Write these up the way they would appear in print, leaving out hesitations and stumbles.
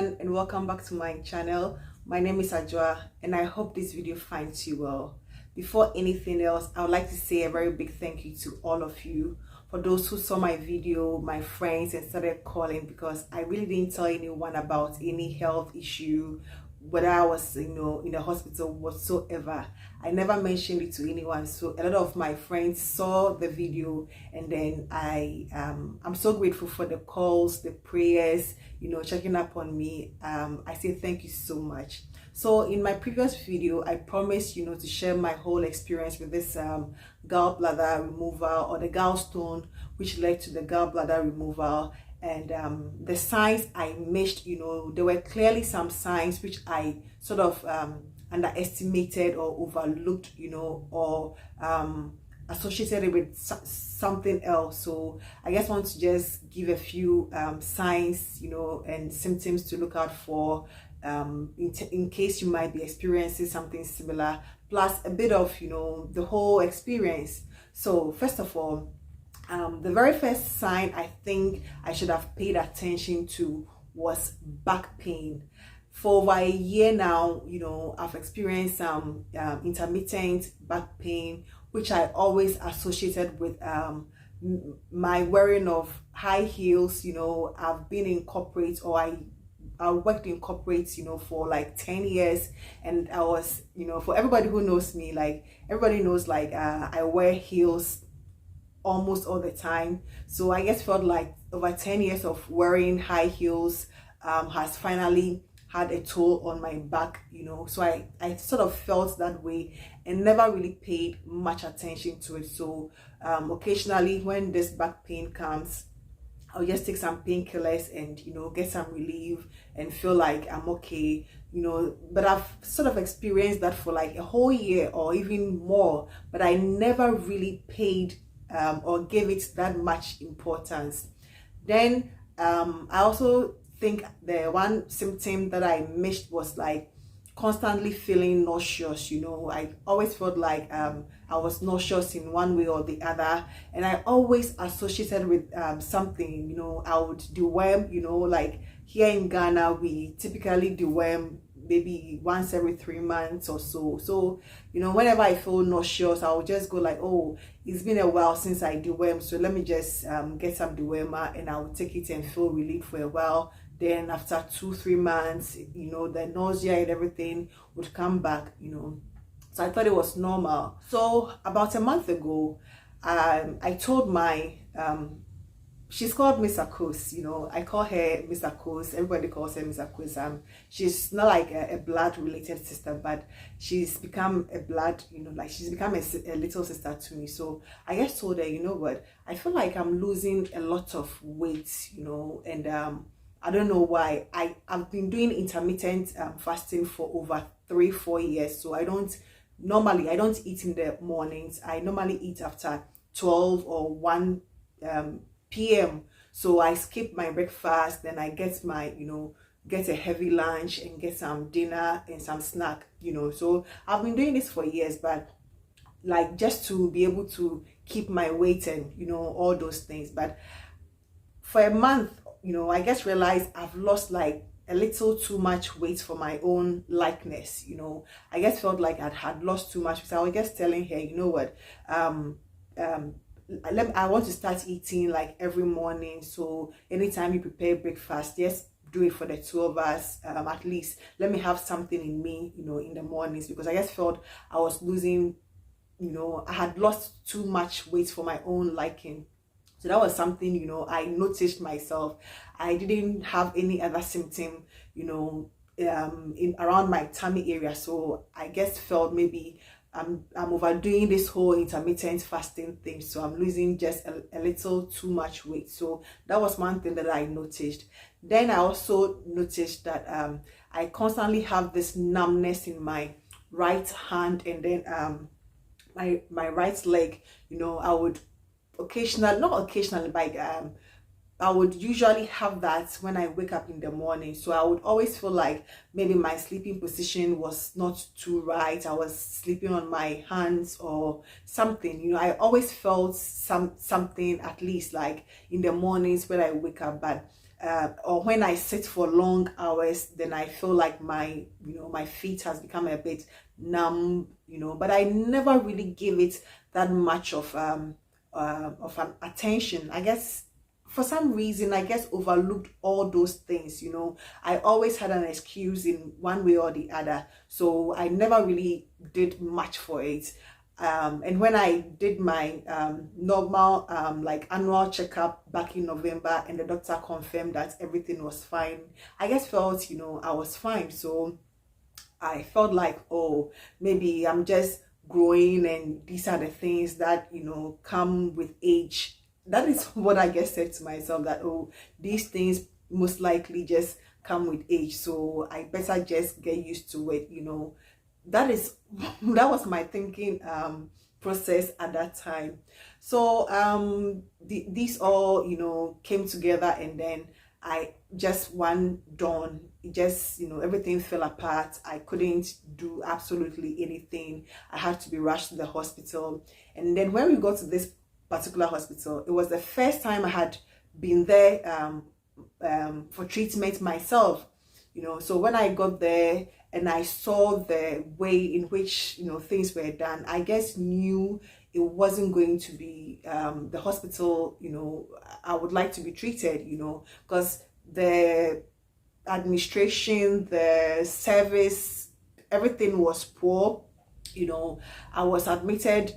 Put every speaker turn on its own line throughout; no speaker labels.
everyone, and welcome back to my channel. My name is Ajwa and I hope this video finds you well. Before anything else, I would like to say a very big thank you to all of you, for those who saw my video, my friends, and started calling, because I really didn't tell anyone about any health issue, whether I was in the hospital whatsoever. I never mentioned it to anyone. So a lot of my friends saw the video, and then I'm so grateful for the calls, the prayers, checking up on me. I say thank you so much. So in my previous video, I promised to share my whole experience with this gallbladder removal, or the gallstone, which led to the gallbladder removal. And the signs I missed, there were clearly some signs which I sort of underestimated or overlooked, or associated it with something else. So I just want to just give a few signs, and symptoms to look out for, in case you might be experiencing something similar, plus a bit of, the whole experience. So first of all, the very first sign I think I should have paid attention to was back pain. For over a year now, I've experienced some intermittent back pain, which I always associated with my wearing of high heels. I've been in corporate, or I worked in corporate, for like 10 years, and I was, for everybody who knows me, like everybody knows, like I wear heels almost all the time. So I just felt like over 10 years of wearing high heels has finally had a toll on my back, so I sort of felt that way and never really paid much attention to it. So occasionally when this back pain comes, I'll just take some painkillers and get some relief and feel like I'm okay, but I've sort of experienced that for like a whole year or even more, but I never really paid or gave it that much importance. Then I also think the one symptom that I missed was like constantly feeling nauseous. I always felt like I was nauseous in one way or the other, and I always associated with something. I would deworm. Like here in Ghana, we typically deworm maybe once every 3 months or so. So whenever I feel nauseous, I'll just go like, oh, it's been a while since I deworm, so let me just get some dewormer, and I'll take it and feel relief for a while. Then after 2-3 months, the nausea and everything would come back. So I thought it was normal. So about a month ago, I told my she's called Miss Akos, I call her Miss Akos. Everybody calls her Miss Akos. She's not like a blood related sister, but she's become a blood, like she's become a little sister to me. So I just told her, what, I feel like I'm losing a lot of weight, and I don't know why. I've been doing intermittent fasting for over 3-4 years. So I don't eat in the mornings. I normally eat after 12 or 1 p.m. So I skip my breakfast, then I get my, get a heavy lunch and get some dinner and some snack, So I've been doing this for years, but like just to be able to keep my weight and, all those things. But for a month, I just realized I've lost like a little too much weight for my own likeness. I just felt like I had lost too much. So I was just telling her, what, I want to start eating like every morning. So anytime you prepare breakfast, just do it for the two of us. At least let me have something in me, in the mornings, because I just felt I was losing, I had lost too much weight for my own liking. So that was something, I noticed myself. I didn't have any other symptom, in around my tummy area. So I just felt maybe I'm overdoing this whole intermittent fasting thing. So I'm losing just a little too much weight. So that was one thing that I noticed. Then I also noticed that I constantly have this numbness in my right hand, and then my right leg. I would not occasionally, but I would usually have that when I wake up in the morning. So I would always feel like maybe my sleeping position was not too right. I was sleeping on my hands or something. I always felt something, at least like in the mornings when I wake up. But or when I sit for long hours, then I feel like my, my feet has become a bit numb, but I never really give it that much of an attention. I guess for some reason, I guess overlooked all those things. I always had an excuse in one way or the other, so I never really did much for it. And when I did my normal like annual checkup back in November, and the doctor confirmed that everything was fine, I just felt, I was fine. So I felt like, oh, maybe I'm just growing, and these are the things that, come with age. That is what I just said to myself, that, oh, these things most likely just come with age, so I better just get used to it. That was my thinking process at that time. So these all came together, and then I just one dawn, just everything fell apart. I couldn't do absolutely anything. I had to be rushed to the hospital. And then when we got to this particular hospital, it was the first time I had been there for treatment myself. So when I got there and I saw the way in which things were done, I just knew it wasn't going to be the hospital I would like to be treated, because the administration, the service, everything was poor. I was admitted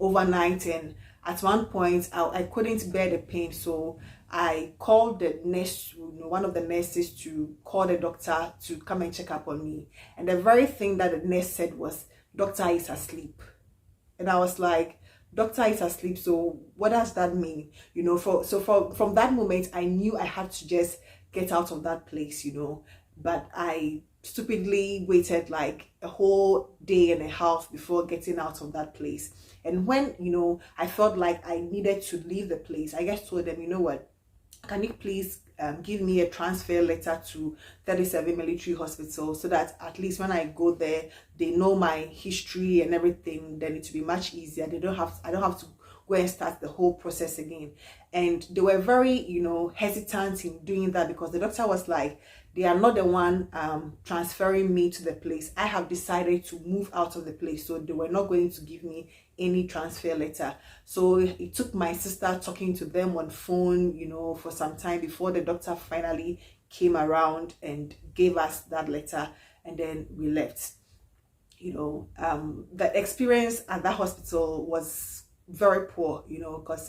overnight, and at one point I couldn't bear the pain, so I called the nurse, one of the nurses, to call the doctor to come and check up on me. And the very thing that the nurse said was, "Doctor is asleep." And I was like, "Doctor is asleep, so what does that mean?" From that moment, I knew I had to just get out of that place, but I stupidly waited like a whole day and a half before getting out of that place. And when I felt like I needed to leave the place, I just told them, what, can you please give me a transfer letter to 37 Military Hospital, so that at least when I go there, they know my history and everything. Then it will be much easier. I don't have to go and start the whole process again. And they were very hesitant in doing that, because the doctor was like, they are not the one transferring me to the place. I have decided to move out of the place, so they were not going to give me any transfer letter. So it took my sister talking to them on phone for some time before the doctor finally came around and gave us that letter, and then we left. The experience at that hospital was very poor, because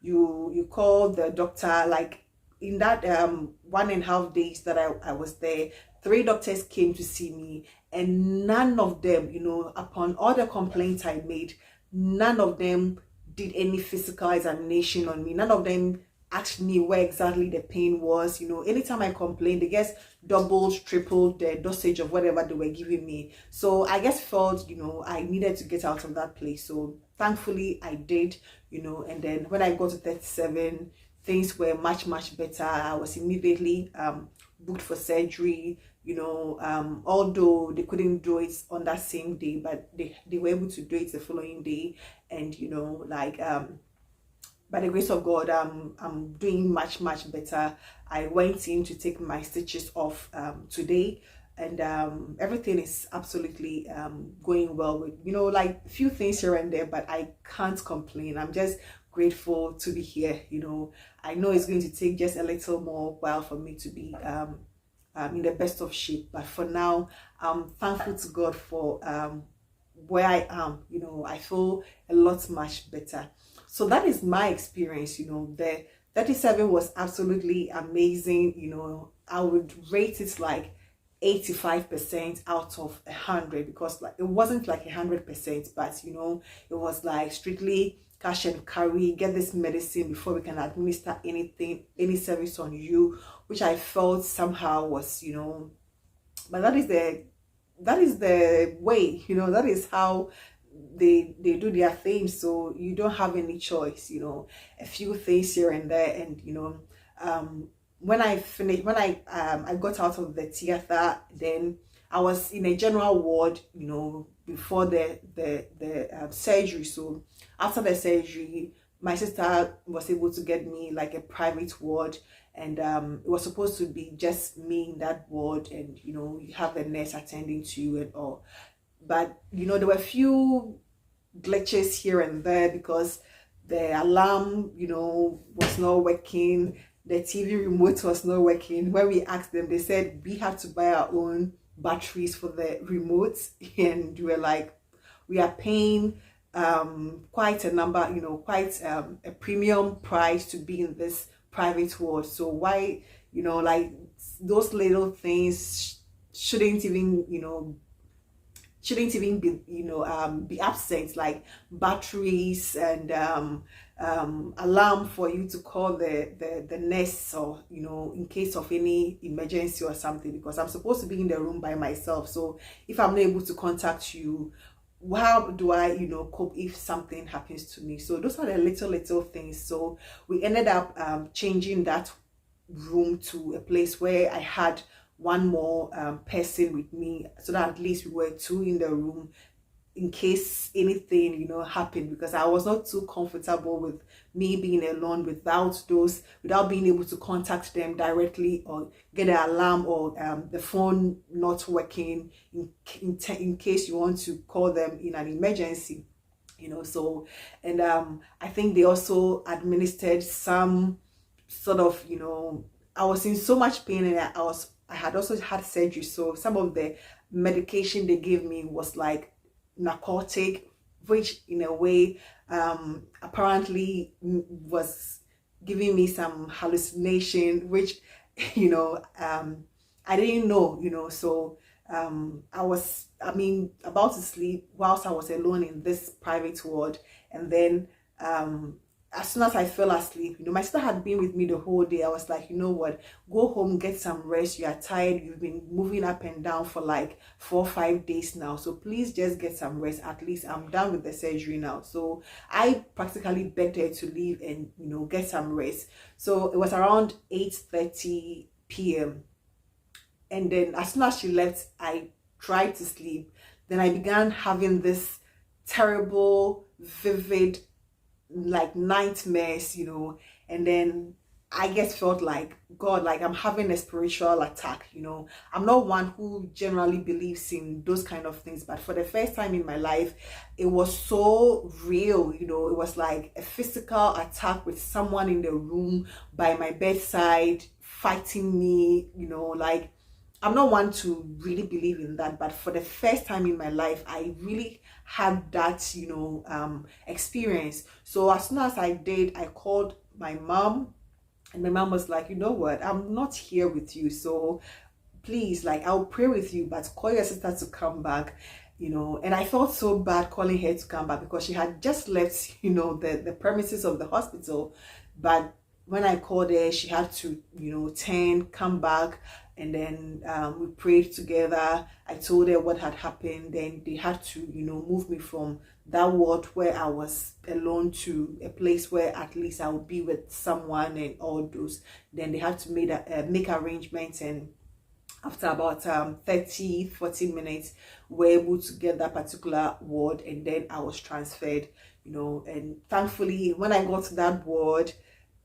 you call the doctor, like in that 1.5 days that I was there, 3 doctors came to see me, and none of them, upon all the complaints I made, none of them did any physical examination on me. None of them asked me where exactly the pain was. Anytime I complained, they just doubled, tripled the dosage of whatever they were giving me. So I just felt, I needed to get out of that place. So thankfully I did, and then when I got to 37, things were much, much better. I was immediately booked for surgery, although they couldn't do it on that same day, but they were able to do it the following day. And by the grace of God, I'm doing much, much better. I went in to take my stitches off today, and everything is absolutely going well with like a few things here and there, but I can't complain. I'm just grateful to be here. I know it's going to take just a little more while for me to be in the best of shape, but for now I'm thankful to God for where I am. I feel a lot much better. So that is my experience. The 37 was absolutely amazing. I would rate it like 85% out of 100, because like it wasn't like 100%, but it was like strictly cash and carry, get this medicine before we can administer any service on you, which I felt somehow was but that is the way, that is how they do their thing. So you don't have any choice, a few things here and there. And when I got out of the theater, then I was in a general ward, before the surgery. So after the surgery, my sister was able to get me like a private ward, and it was supposed to be just me in that ward, and you know, you have a nurse attending to you and all. But you know, there were a few glitches here and there because the alarm, you know, was not working, the TV remote was not working. When we asked them, they said we had to buy our own batteries for the remotes, and we were like, we are paying quite a number, you know, quite a premium price to be in this private ward. So why, you know, like those little things shouldn't even, you know, shouldn't even be, you know, be absent, like batteries and alarm for you to call the nurse, or you know, in case of any emergency or something, because I'm supposed to be in the room by myself. So if I'm not able to contact you, how do I, you know, cope if something happens to me? So those are the little things. So we ended up changing that room to a place where I had one more person with me, so that at least we were two in the room in case anything, you know, happened, because I was not too comfortable with me being alone without being able to contact them directly, or get an alarm, or the phone not working in case you want to call them in an emergency, you know. So, and I think they also administered some sort of, you know, I was in so much pain, and I had also had surgery, so some of the medication they gave me was like narcotic, which in a way apparently was giving me some hallucination, which you know, I didn't know, you know. So I was, I mean, about to sleep whilst I was alone in this private ward, and then as soon as I fell asleep, you know, my sister had been with me the whole day. I was like, you know what, go home, get some rest. You are tired. You've been moving up and down for like 4 or 5 days now. So please just get some rest. At least I'm done with the surgery now. So I practically begged her to leave and, you know, get some rest. So it was around 8:30 p.m. And then as soon as she left, I tried to sleep. Then I began having this terrible, vivid, like nightmares, you know. And then I just felt like, God, like I'm having a spiritual attack, you know. I'm not one who generally believes in those kind of things, but for the first time in my life, it was so real, you know. It was like a physical attack with someone in the room by my bedside fighting me, you know. Like, I'm not one to really believe in that, but for the first time in my life, I really had that, you know, experience. So as soon as I did, I called my mom, and my mom was like, you know what, I'm not here with you, so please, like, I'll pray with you, but call your sister to come back, you know. And I felt so bad calling her to come back because she had just left, you know, the premises of the hospital. But when I called her, she had to, you know, come back. And then we prayed together. I told her what had happened. Then they had to, you know, move me from that ward where I was alone to a place where at least I would be with someone and all those. Then they had to make arrangements, and after about 30-40 minutes, we were able to get that particular ward, and then I was transferred, you know. And thankfully, when I got to that ward,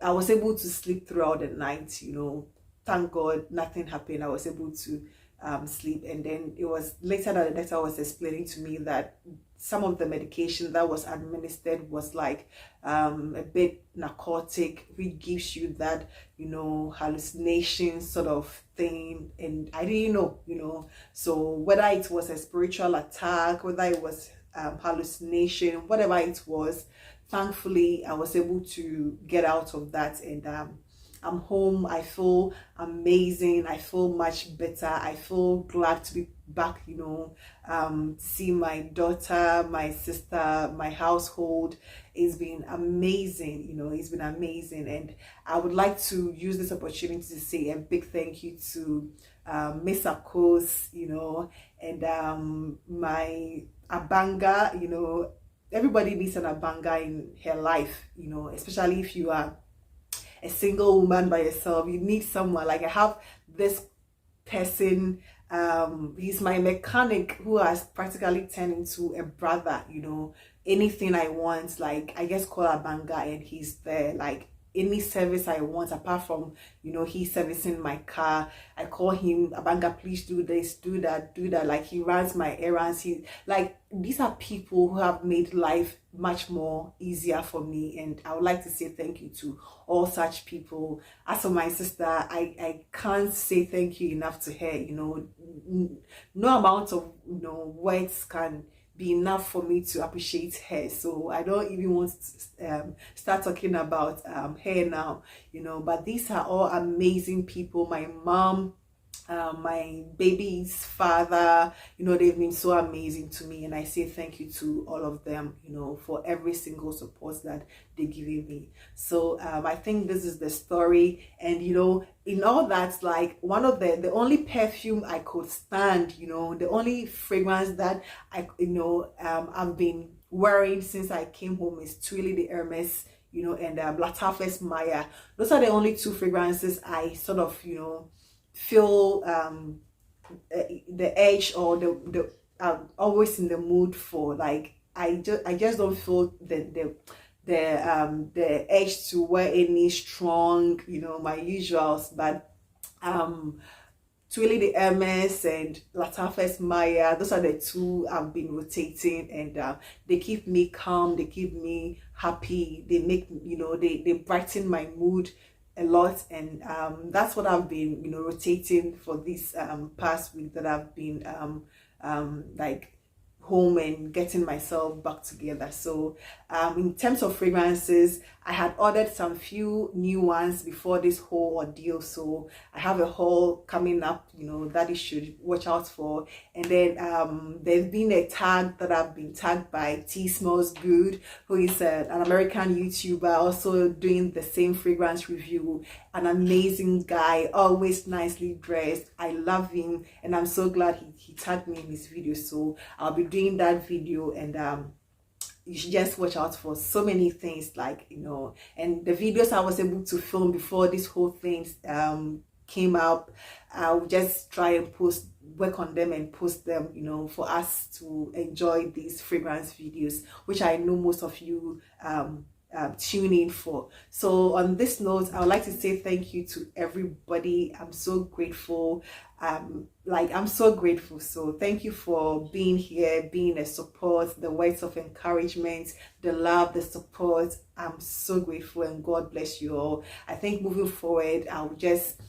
I was able to sleep throughout the night, you know. Thank God nothing happened. I was able to sleep. And then it was later that the doctor was explaining to me that some of the medication that was administered was like a bit narcotic, which gives you that, you know, hallucination sort of thing. And I didn't know, you know. So whether it was a spiritual attack, whether it was hallucination, whatever it was, thankfully I was able to get out of that. And I'm home. I feel amazing. I feel much better. I feel glad to be back, you know, see my daughter, my sister, my household. It's been amazing, you know, it's been amazing. And I would like to use this opportunity to say a big thank you to Miss Akos, you know, and my Abanga, you know. Everybody needs an Abanga in her life, you know, especially if you are a single woman by yourself. You need someone. Like, I have this person He's my mechanic who has practically turned into a brother. Anything I want, like I just call Abanga and he's there. Like any service I want, apart from he's servicing my car, I call him, Abanga, please do this, do that, do that. Like he runs my errands. These are people who have made life much more easier for me, and I would like to say thank you to all such people. As for my sister, I can't say thank you enough to her. No amount of words can be enough for me to appreciate her. So I don't even want to start talking about her now, but these are all amazing people. My mom, my baby's father, they've been so amazing to me, and I say thank you to all of them, for every single support that they're giving me. So I think this is the story, and in all that, like one of the only perfume I could stand, the only fragrance that I've been wearing since I came home is Twilly the Hermes, and Latafes Maya. Those are the only two fragrances I sort of feel the edge, or the always in the mood for. Like I just don't feel the edge to wear any strong, my usuals, but Twilly the Hermes and Latafes Maya, those are the two I've been rotating, and they keep me calm, they keep me happy, they make they brighten my mood a lot, and that's what I've been rotating for this past week that I've been like home and getting myself back together. So in terms of fragrances, I had ordered some few new ones before this whole ordeal, so I have a haul coming up that you should watch out for. And then there's been a tag that I've been tagged by Tea Smells Good, who is an American YouTuber, also doing the same fragrance review. An amazing guy, always nicely dressed. I love him, and I'm so glad he tagged me in his video. So I'll be doing that video, and you should just watch out for so many things, like and the videos I was able to film before this whole thing came up, I'll just try and work on them and post them, for us to enjoy these fragrance videos, which I know most of you tune in for. So on this note, I would like to say thank you to everybody. I'm so grateful. I'm so grateful. So thank you for being here, being a support, the words of encouragement, the love, the support. I'm so grateful, and God bless you all. I think moving forward, I'll just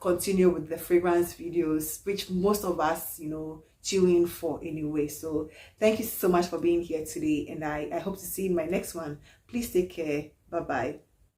continue with the fragrance videos, which most of us tune in for anyway. So thank you so much for being here today, and I hope to see you in my next one. Please take care. Bye bye.